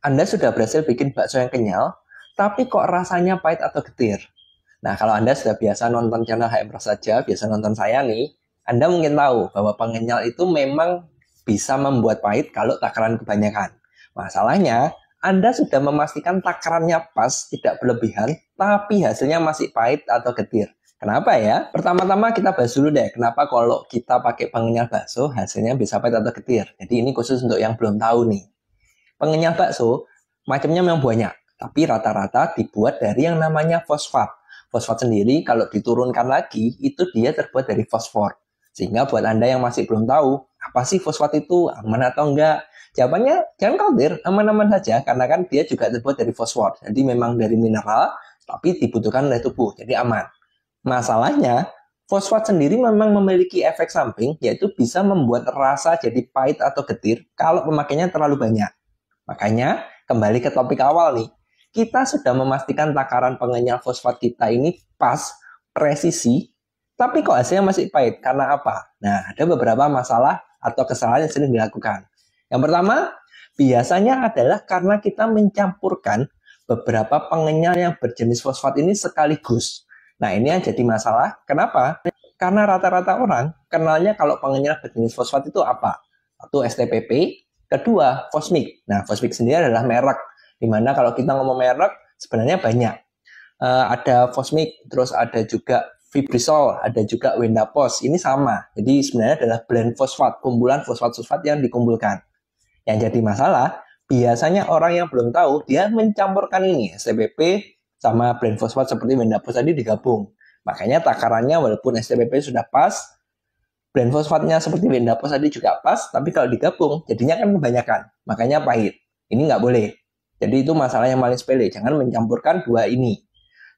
Anda sudah berhasil bikin bakso yang kenyal, tapi kok rasanya pahit atau getir? Nah, kalau Anda sudah biasa nonton channel HM Prasaja, biasa nonton saya nih, Anda mungkin tahu bahwa pengenyal itu memang bisa membuat pahit kalau takaran kebanyakan. Masalahnya, Anda sudah memastikan takarannya pas, tidak berlebihan, tapi hasilnya masih pahit atau getir. Kenapa ya? Pertama-tama kita bahas dulu deh, kenapa kalau kita pakai pengenyal bakso, hasilnya bisa pahit atau getir. Jadi ini khusus untuk yang belum tahu nih. Pengenyal bakso, macamnya memang banyak, tapi rata-rata dibuat dari yang namanya fosfat. Fosfat sendiri kalau diturunkan lagi, itu dia terbuat dari fosfor. Sehingga buat Anda yang masih belum tahu, apa sih fosfat itu, aman atau enggak? Jawabannya, jangan khawatir, aman-aman saja, karena kan dia juga terbuat dari fosfor. Jadi memang dari mineral, tapi dibutuhkan oleh tubuh, jadi aman. Masalahnya, fosfat sendiri memang memiliki efek samping, yaitu bisa membuat rasa jadi pahit atau getir kalau pemakainya terlalu banyak. Makanya, kembali ke topik awal nih. Kita sudah memastikan takaran pengenyal fosfat kita ini pas, presisi, tapi kok hasilnya masih pahit. Karena apa? Nah, ada beberapa masalah atau kesalahan yang sering dilakukan. Yang pertama, biasanya adalah karena kita mencampurkan beberapa pengenyal yang berjenis fosfat ini sekaligus. Nah, ini yang jadi masalah. Kenapa? Karena rata-rata orang kenalnya kalau pengenyal berjenis fosfat itu apa? Satu, STPP. Kedua, Fosmik. Nah, Fosmik sendiri adalah merek. Dimana kalau kita ngomong merek, sebenarnya banyak. Ada Fosmik, terus ada juga Fibrisol, ada juga Wendapos. Ini sama. Jadi sebenarnya adalah blend fosfat, kumpulan fosfat-fosfat yang dikumpulkan. Yang jadi masalah, biasanya orang yang belum tahu, dia mencampurkan ini, STPP sama blend fosfat seperti Wendapos tadi digabung. Makanya takarannya walaupun STPP sudah pas, blend fosfatnya seperti Wendapos tadi juga pas, tapi kalau digabung jadinya kan kebanyakan, makanya pahit. Ini nggak boleh. Jadi itu masalah yang paling sepele, jangan mencampurkan dua ini.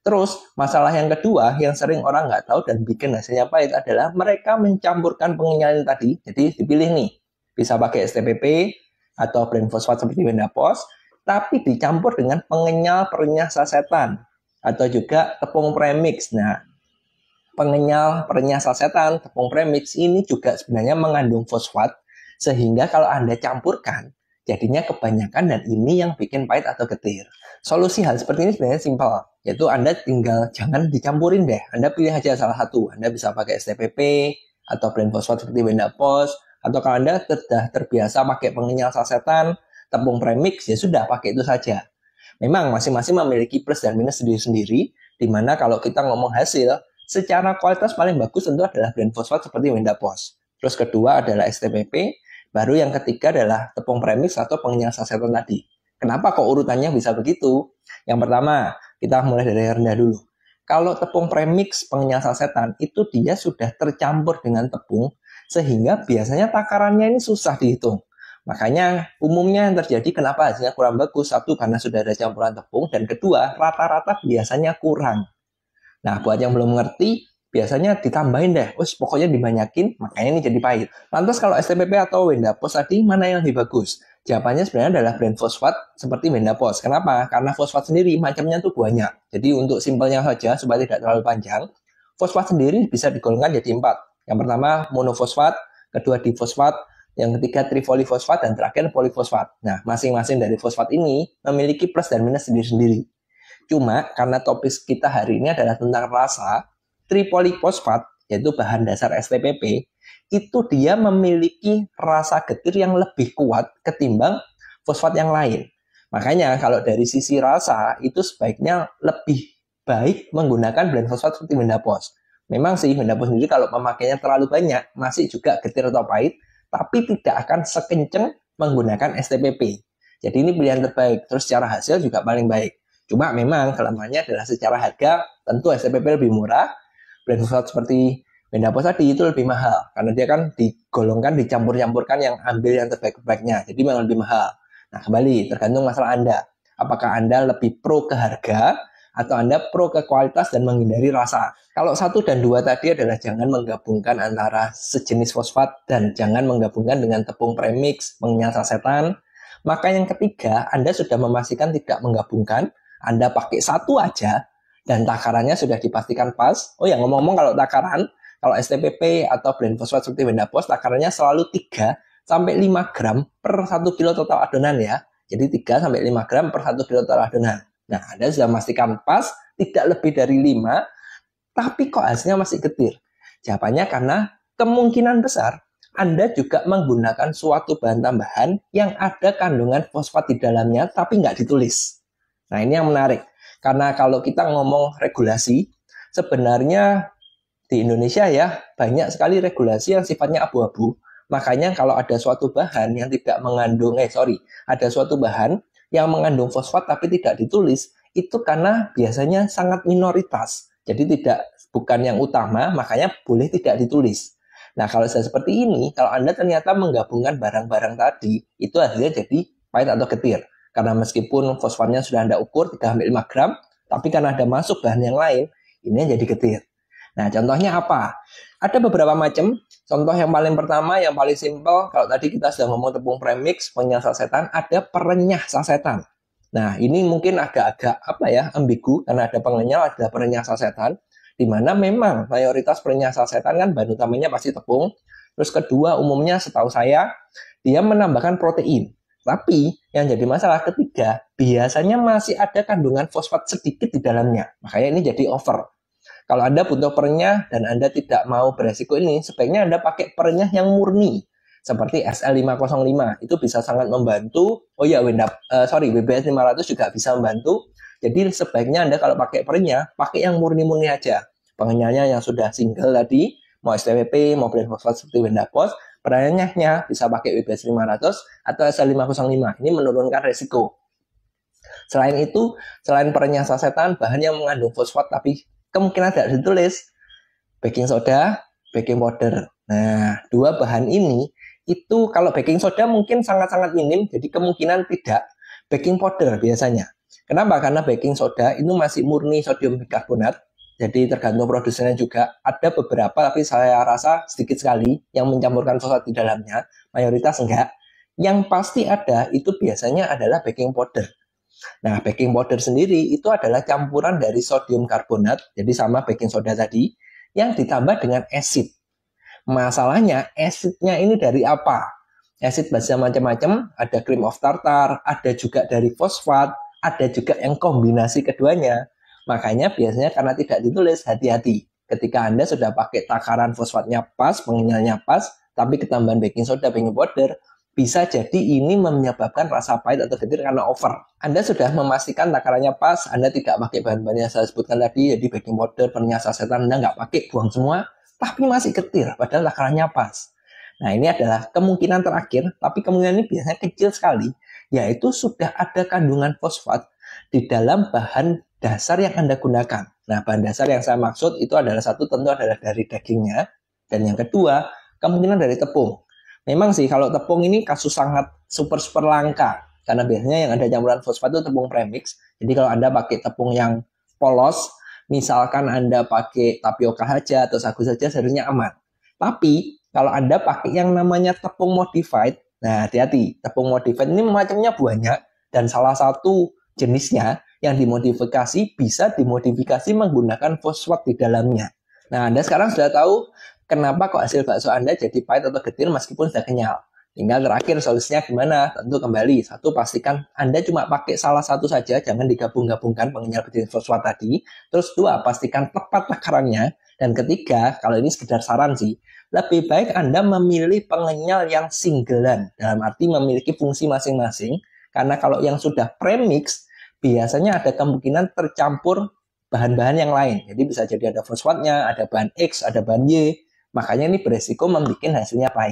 Terus masalah yang kedua yang sering orang nggak tahu dan bikin hasilnya pahit adalah mereka mencampurkan pengenyal tadi. Jadi dipilih nih, bisa pakai STPP atau blend fosfat seperti Wendapos, tapi dicampur dengan pengenyal perenyah sasetan atau juga tepung premix. Nah, pengenyal perenyah sasetan, tepung premix ini juga sebenarnya mengandung fosfat, sehingga kalau Anda campurkan, jadinya kebanyakan dan ini yang bikin pahit atau getir. Solusi hal seperti ini sebenarnya simpel, yaitu Anda tinggal jangan dicampurin deh. Anda pilih aja salah satu. Anda bisa pakai STPP atau blend fosfat seperti Wendapos, atau kalau Anda sudah terbiasa pakai pengenyal sasetan, tepung premix, ya sudah pakai itu saja. Memang masing-masing memiliki plus dan minus sendiri-sendiri, di mana kalau kita ngomong hasil, secara kualitas paling bagus tentu adalah blend fosfat seperti Wendapos. Terus kedua adalah STPP, baru yang ketiga adalah tepung premix atau pengenyal sasetan tadi. Kenapa kok urutannya bisa begitu? Yang pertama, kita mulai dari rendah dulu. Kalau tepung premix pengenyal sasetan, itu dia sudah tercampur dengan tepung, sehingga biasanya takarannya ini susah dihitung. Makanya umumnya yang terjadi kenapa hasilnya kurang bagus, satu karena sudah ada campuran tepung, dan kedua rata-rata biasanya kurang. Nah, buat yang belum mengerti, biasanya ditambahin deh, pokoknya dibanyakin, makanya ini jadi pahit. Lantas kalau STPP atau Wendapos tadi, mana yang lebih bagus? Jawabannya sebenarnya adalah blend fosfat seperti Wendapos. Kenapa? Karena fosfat sendiri macamnya tuh banyak. Jadi untuk simpelnya saja, supaya tidak terlalu panjang, fosfat sendiri bisa digolongkan jadi 4. Yang pertama monofosfat, kedua difosfat, yang ketiga trifolifosfat, dan terakhir polifosfat. Nah, masing-masing dari fosfat ini memiliki plus dan minus sendiri-sendiri. Cuma karena topik kita hari ini adalah tentang rasa, tripolifosfat, yaitu bahan dasar STPP, itu dia memiliki rasa getir yang lebih kuat ketimbang fosfat yang lain. Makanya kalau dari sisi rasa, itu sebaiknya lebih baik menggunakan blend fosfat seperti Wendapos. Memang sih Wendapos sendiri kalau pemakaiannya terlalu banyak, masih juga getir atau pahit, tapi tidak akan sekenceng menggunakan STPP. Jadi ini pilihan terbaik, terus secara hasil juga paling baik. Cuma memang kelemahannya adalah secara harga, tentu STPP lebih murah, blend fosfat seperti Wendapos tadi itu lebih mahal, karena dia kan digolongkan, dicampur-campurkan yang ambil yang terbaik-baiknya, jadi memang lebih mahal. Nah kembali, tergantung masalah Anda. Apakah Anda lebih pro ke harga, atau Anda pro ke kualitas dan menghindari rasa. Kalau 1 dan 2 tadi adalah jangan menggabungkan antara sejenis fosfat dan jangan menggabungkan dengan tepung premix, pengenyal sasetan. Maka yang ketiga, Anda sudah memastikan tidak menggabungkan, Anda pakai satu aja, dan takarannya sudah dipastikan pas. Oh ya, ngomong-ngomong kalau takaran, kalau STPP atau blend fosfat seperti Wendapos, takarannya selalu 3 sampai 5 gram per 1 kilo total adonan ya. Jadi 3-5 gram per 1 kilo telur adonan. Nah, Anda sudah memastikan pas, tidak lebih dari 5, tapi kok hasilnya masih getir? Jawabannya karena kemungkinan besar Anda juga menggunakan suatu bahan tambahan yang ada kandungan fosfat di dalamnya, tapi nggak ditulis. Nah, ini yang menarik. Karena kalau kita ngomong regulasi, sebenarnya di Indonesia ya, banyak sekali regulasi yang sifatnya abu-abu. Makanya kalau ada suatu bahan yang tidak mengandung, ada suatu bahan yang mengandung fosfat tapi tidak ditulis, itu karena biasanya sangat minoritas. Jadi bukan yang utama, makanya boleh tidak ditulis. Nah, kalau sudah seperti ini, kalau Anda ternyata menggabungkan barang-barang tadi, itu hasilnya jadi pahit atau getir. Karena meskipun fosfatnya sudah Anda ukur 3-5 gram, tapi karena ada masuk bahan yang lain, ini jadi getir. Nah, contohnya apa? Ada beberapa macam. Contoh yang paling pertama, yang paling simpel, kalau tadi kita sudah ngomong tepung premix, perenyah sasetan, ada perenyah sasetan. Nah, ini mungkin agak-agak ambigu, karena ada pengenyal, ada perenyah sasetan, di mana memang mayoritas perenyah sasetan kan bahan utamanya pasti tepung. Terus kedua, umumnya setahu saya, dia menambahkan protein. Tapi yang jadi masalah ketiga, biasanya masih ada kandungan fosfat sedikit di dalamnya. Makanya ini jadi over. Kalau Anda butuh perenyah dan Anda tidak mau beresiko ini, sebaiknya Anda pakai perenyah yang murni. Seperti SL505, itu bisa sangat membantu. WBS 500 juga bisa membantu. Jadi sebaiknya Anda kalau pakai perenyah, pakai yang murni-murni aja. Pengenyalnya yang sudah single tadi, mau STWP, mau blend fosfat seperti Wendapos, perenyahnya bisa pakai WBS 500 atau SL505. Ini menurunkan resiko. Selain itu, selain perenyah sasetan, bahan yang mengandung fosfat tapi kemungkinan tidak ditulis, baking soda, baking powder. Nah, dua bahan ini, itu kalau baking soda mungkin sangat-sangat minim, jadi kemungkinan tidak. Baking powder biasanya. Kenapa? Karena baking soda itu masih murni sodium bikarbonat, jadi tergantung produsennya juga. Ada beberapa, tapi saya rasa sedikit sekali, yang mencampurkan fosfat di dalamnya, mayoritas enggak. Yang pasti ada, itu biasanya adalah baking powder. Nah, baking powder sendiri itu adalah campuran dari sodium karbonat, jadi sama baking soda tadi, yang ditambah dengan asid. Masalahnya, asidnya ini dari apa? Asid basa macam-macam, ada cream of tartar, ada juga dari fosfat, ada juga yang kombinasi keduanya. Makanya biasanya karena tidak ditulis, hati-hati. Ketika Anda sudah pakai takaran fosfatnya pas, pengenyalnya pas, tapi ketambahan baking soda, baking powder, bisa jadi ini menyebabkan rasa pahit atau getir karena over. Anda sudah memastikan takarannya pas, Anda tidak pakai bahan-bahan yang saya sebutkan tadi, jadi baking powder, perenyah sasetan, Anda nggak pakai, buang semua, tapi masih getir, padahal takarannya pas. Nah, ini adalah kemungkinan terakhir, tapi kemungkinan ini biasanya kecil sekali, yaitu sudah ada kandungan fosfat di dalam bahan dasar yang Anda gunakan. Nah, bahan dasar yang saya maksud itu adalah satu tentu adalah dari dagingnya, dan yang kedua, kemungkinan dari tepung. Memang sih kalau tepung ini kasus sangat super langka karena biasanya yang ada campuran fosfat itu tepung premix. Jadi kalau Anda pakai tepung yang polos, misalkan Anda pakai tapioka saja atau sagu saja seharusnya aman. Tapi kalau Anda pakai yang namanya tepung modified, nah hati-hati, tepung modified ini macamnya banyak dan salah satu jenisnya yang dimodifikasi bisa dimodifikasi menggunakan fosfat di dalamnya. Nah, Anda sekarang sudah tahu kenapa kok hasil bakso Anda jadi pahit atau getir meskipun sudah kenyal. Tinggal terakhir solusinya gimana? Tentu kembali, satu pastikan Anda cuma pakai salah satu saja, jangan digabung-gabungkan pengenyal getir fosfat tadi. Terus dua, pastikan tepat takarannya. Dan ketiga, kalau ini sekedar saran sih, lebih baik Anda memilih pengenyal yang singlean, dalam arti memiliki fungsi masing-masing. Karena kalau yang sudah premix, biasanya ada kemungkinan tercampur bahan-bahan yang lain. Jadi bisa jadi ada fosfatnya, ada bahan X, ada bahan Y. Makanya ini beresiko membuat hasilnya pahit.